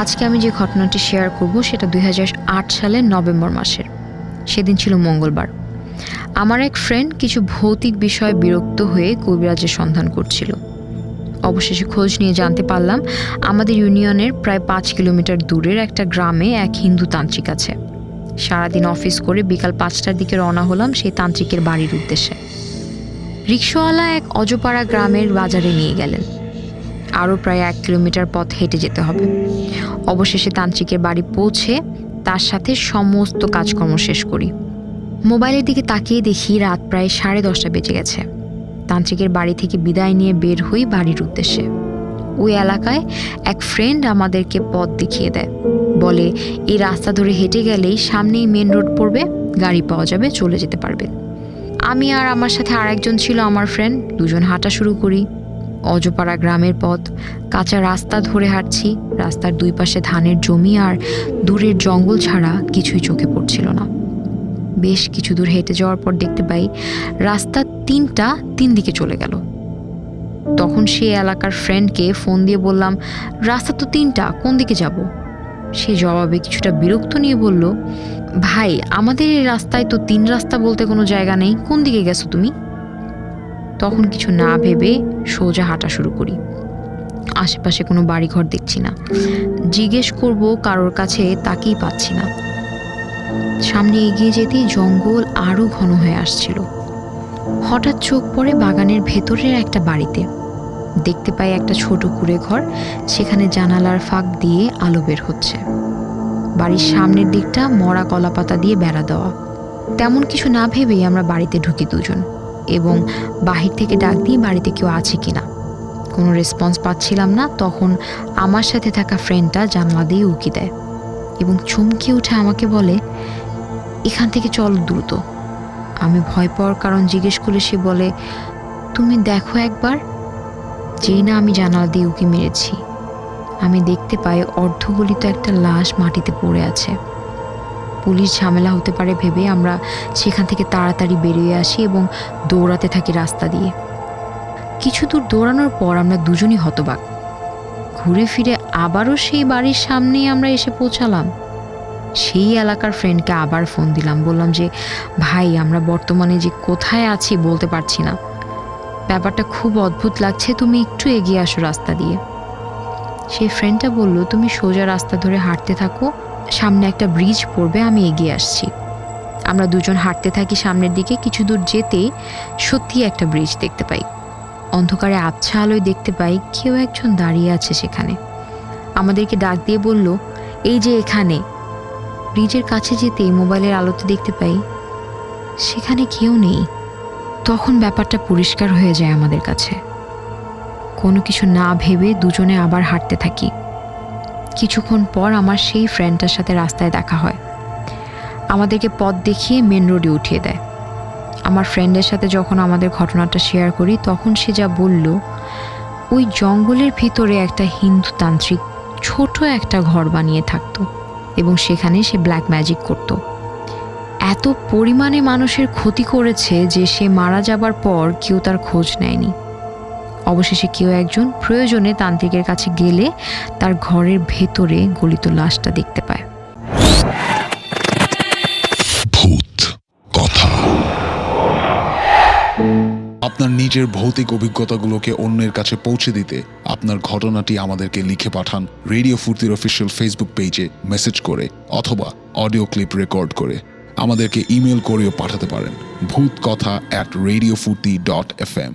আজকে আমি যে ঘটনাটি শেয়ার করব সেটা 2008 সালের নভেম্বর মাসের। সেদিন ছিল মঙ্গলবার। আমার এক ফ্রেন্ড কিছু ভৌতিক বিষয়ে বিরক্ত হয়ে কবিরাজের সন্ধান করছিল। অবশেষে খোঁজ নিয়ে জানতে পারলাম আমাদের ইউনিয়নের প্রায় 5 কিলোমিটার দূরের একটা গ্রামে এক হিন্দু তান্ত্রিক আছে। সারাদিন অফিস করে বিকাল 5টার দিকে রওনা হলাম সেই তান্ত্রিকের বাড়ির উদ্দেশ্যে। রিকশাওয়ালা এক অজপাড়া গ্রামের বাজারে নিয়ে গেলেন। আরও প্রায় 1 কিলোমিটার পথ হেঁটে যেতে হবে। অবশেষে তান্ত্রিকের বাড়ি পৌঁছে তার সাথে সমস্ত কাজকর্ম শেষ করি। মোবাইলের দিকে তাকিয়ে দেখি রাত প্রায় 10:30 বেজে গেছে। তান্ত্রিকের বাড়ি থেকে বিদায় নিয়ে বের হই বাড়ির উদ্দেশ্যে। ওই এলাকায় এক ফ্রেন্ড আমাদেরকে পথ দেখিয়ে দেয়, বলে এই রাস্তা ধরে হেঁটে গেলেই সামনেই মেন রোড পড়বে, গাড়ি পাওয়া যাবে, চলে যেতে পারবে। আমি আর আমার সাথে আরেকজন ছিল আমার ফ্রেন্ড, দুজন হাঁটা শুরু করি। অজপাড়া গ্রামের পথ, কাঁচা রাস্তা ধরে হাঁটছি। রাস্তার দুই পাশে ধানের জমি আর দূরের জঙ্গল ছাড়া কিছুই চোখে পড়ছিল না। বেশ কিছু দূর হেঁটে যাওয়ার পর দেখতে পাই রাস্তা তিন দিকে চলে গেল। তখন সেই এলাকার ফ্রেন্ডকে ফোন দিয়ে বললাম, রাস্তা তো 3টা, কোন দিকে যাব? সে জবাবে কিছুটা বিরক্ত নিয়ে বলল, ভাই আমাদের এই রাস্তায় তো 3 রাস্তা বলতে কোনো জায়গা নেই, কোন দিকে গেছো তুমি? তখন কিছু না ভেবে সোজা হাঁটা শুরু করি। আশেপাশে কোনো বাড়িঘর দেখছি না। জিজ্ঞেস করব কারোর কাছে, তাকেই পাচ্ছি না। সামনে এগিয়ে যেতেই জঙ্গল আরো ঘন হয়ে আসছিল। হঠাৎ চোখ পড়ে বাগানের ভেতরের একটা বাড়িতে। দেখতে পাই একটা ছোট কুঁড়ে ঘর, সেখানে জানালার ফাঁক দিয়ে আলো বের হচ্ছে। বাড়ির সামনের দিকটা মরা কলাপাতা দিয়ে বেড়া দেওয়া। তেমন কিছু না ভেবেই আমরা বাড়িতে ঢুকি দুজন, এবং বাহির থেকে ডাক দিই বাড়িতে কেউ আছে কিনা। কোনো রেসপন্স পাচ্ছিলাম না। তখন আমার সাথে থাকা ফ্রেন্ডটা জানলা দিয়ে উকি দেয় এবং চমকে উঠে আমাকে বলে, এখান থেকে চল দ্রুত। আমি ভয় পাওয়ার কারণ জিজ্ঞেস করলে সে বলে, তুমি দেখো একবার। যেই না আমি জানালা দিয়ে উকি মেরেছি, আমি দেখতে পাই অর্ধগলিত একটা লাশ মাটিতে পড়ে আছে। পুলিশ ঝামেলা হতে পারে ভেবে আমরা সেখান থেকে তাড়াতাড়ি বেরিয়ে আসি এবং দৌড়াতে থাকি রাস্তা দিয়ে। কিছু দূর দৌড়ানোর পর আমরা দুজনই হতবাক। ঘুরে ফিরে আবারও সেই বাড়ির সামনেই আমরা এসে পৌঁছালাম। সেই এলাকার ফ্রেন্ডকে আবার ফোন দিলাম, বললাম যে ভাই আমরা বর্তমানে যে কোথায় আছি বলতে পারছি না, ব্যাপারটা খুব অদ্ভুত লাগছে, তুমি একটু এগিয়ে আসো রাস্তা দিয়ে। সেই ফ্রেন্ডটা বলল, তুমি সোজা রাস্তা ধরে হাঁটতে থাকো, সামনে একটা ব্রিজ পড়বে, আমি এগিয়ে আসছি। আমরা দুজন হাঁটতে থাকি সামনের দিকে। কিছু দূর যেতে সত্যি একটা ব্রিজ দেখতে পাই। অন্ধকারে আবছা আলোয় দেখতে পাই কেউ একজন দাঁড়িয়ে আছে সেখানে। আমাদেরকে ডাক দিয়ে বলল, এই যে এখানে। ব্রিজের কাছে যেতে মোবাইলের আলোতে দেখতে পাই সেখানে কেউ নেই। তখন ব্যাপারটা পরিষ্কার হয়ে যায় আমাদের কাছে। কোনো কিছু না ভেবে দুজনে আবার হাঁটতে থাকি। কিছুক্ষণ পর আমার সেই ফ্রেন্ডটার সাথে রাস্তায় দেখা হয়। আমাদেরকে পথ দেখিয়ে মেন রোডে উঠিয়ে দেয়। আমার ফ্রেন্ডের সাথে যখন আমাদের ঘটনাটা শেয়ার করি, তখন সে যা বলল, ওই জঙ্গলের ভিতরে একটা হিন্দু তান্ত্রিক ছোট একটা ঘর বানিয়ে থাকতো এবং সেখানে সে ব্ল্যাক ম্যাজিক করত। এত পরিমাণে মানুষের ক্ষতি করেছে যে সে মারা যাবার পর কেউ তার খোঁজ নেয়নি। অবশেষে কেউ একজন প্রয়োজনে তান্ত্রিকের কাছে গেলে তার ঘরের ভেতরে গলিত লাশটা দেখতে পায়। ভূত কথা। আপনার নিজের ভৌতিক অভিজ্ঞতাগুলোকে অন্যের কাছে পৌঁছে দিতে আপনার ঘটনাটি আমাদেরকে লিখে পাঠান রেডিও ফুর্তির অফিসিয়াল ফেসবুক পেজে মেসেজ করে অথবা অডিও ক্লিপ রেকর্ড করে। আমাদেরকে ইমেল করেও পাঠাতে পারেন ভূতকথা@radiofurti.fm।